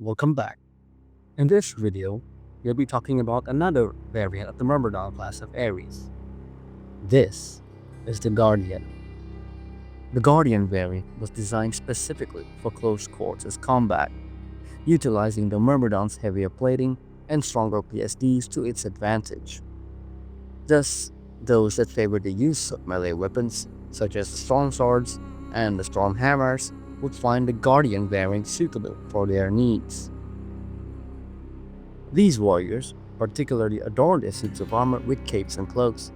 Welcome back. In this video, we'll be talking about another variant of the Myrmidon class of Ares. This is the Guardian. The Guardian variant was designed specifically for close quarters combat, utilizing the Myrmidon's heavier plating and stronger PSDs to its advantage. Thus, those that favor the use of melee weapons, such as the Storm Swords and the Storm Hammers, would find the Guardian variant suitable for their needs. These warriors particularly adorn their suits of armor with capes and cloaks,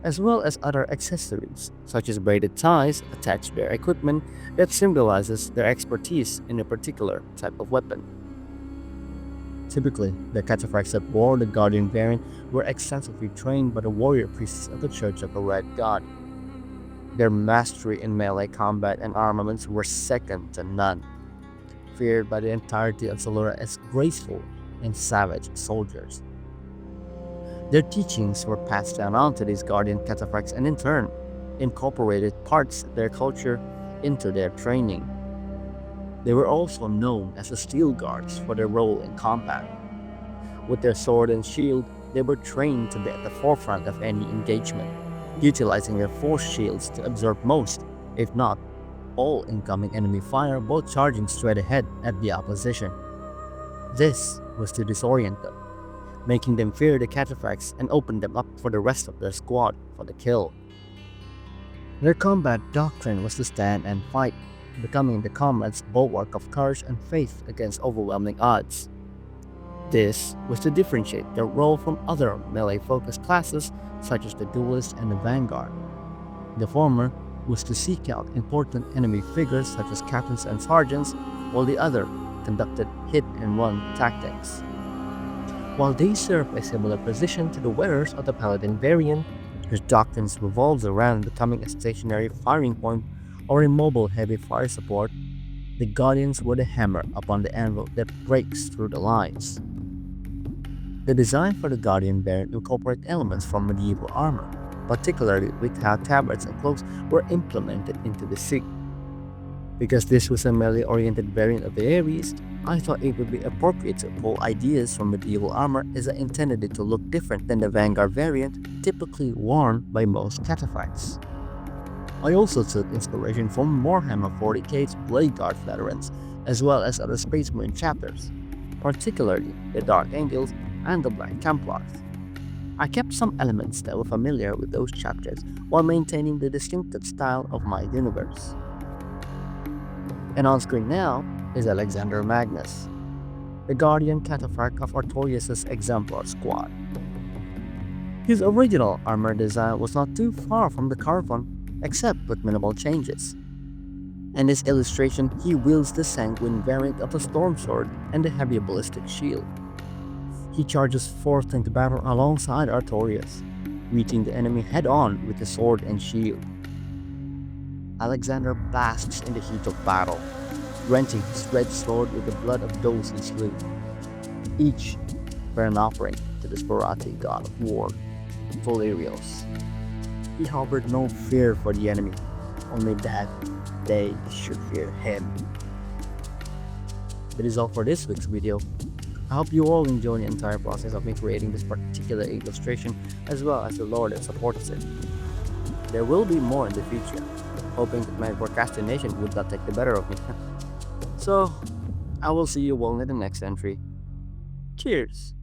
as well as other accessories such as braided ties attached to their equipment that symbolizes their expertise in a particular type of weapon. Typically, the Cataphracts that wore the Guardian variant were extensively trained by the warrior priests of the Church of the Red God. Their mastery in melee combat and armaments were second to none, feared by the entirety of Solura as graceful and savage soldiers. Their teachings were passed down onto these Guardian Cataphracts and in turn incorporated parts of their culture into their training. They were also known as the Steel Guards for their role in combat. With their sword and shield, they were trained to be at the forefront of any engagement, utilizing their force shields to absorb most, if not all, incoming enemy fire while charging straight ahead at the opposition. This was to disorient them, making them fear the Cataphracts and open them up for the rest of their squad for the kill. Their combat doctrine was to stand and fight, becoming the comrade's bulwark of courage and faith against overwhelming odds. This was to differentiate their role from other melee-focused classes such as the Duelist and the Vanguard. The former was to seek out important enemy figures such as captains and sergeants, while the other conducted hit-and-run tactics. While they serve a similar position to the wearers of the Paladin variant, whose doctrines revolves around becoming a stationary firing point or a mobile heavy fire support, the Guardians were the hammer upon the anvil that breaks through the lines. The design for the Guardian variant incorporates elements from medieval armor, particularly with how tabards and cloaks were implemented into the suit. Because this was a melee-oriented variant of the Ares, I thought it would be appropriate to pull ideas from medieval armor as I intended it to look different than the Vanguard variant typically worn by most Cataphracts. I also took inspiration from Warhammer 40k's Blade Guard veterans, as well as other Space Marine chapters, particularly the Dark Angels and the Black Templars. I kept some elements that were familiar with those chapters while maintaining the distinctive style of my universe. And on screen now is Alexandyr Magnus, the Guardian Cataphract of Artorias' Exemplar Squad. His original armor design was not too far from the current one, except with minimal changes. In this illustration, he wields the sanguine variant of the Storm Sword and the heavy ballistic shield. He charges forth into battle alongside Artorias, meeting the enemy head-on with the sword and shield. Alexander basks in the heat of battle, drenching his red sword with the blood of those he slew, each for an offering to the Sparati god of war, Volerios. He harbored no fear for the enemy, only that they should fear him. That is all for this week's video. I hope you all enjoy the entire process of me creating this particular illustration, as well as the lore that supports it. There will be more in the future, hoping that my procrastination would not take the better of me. So, I will see you all in the next entry. Cheers!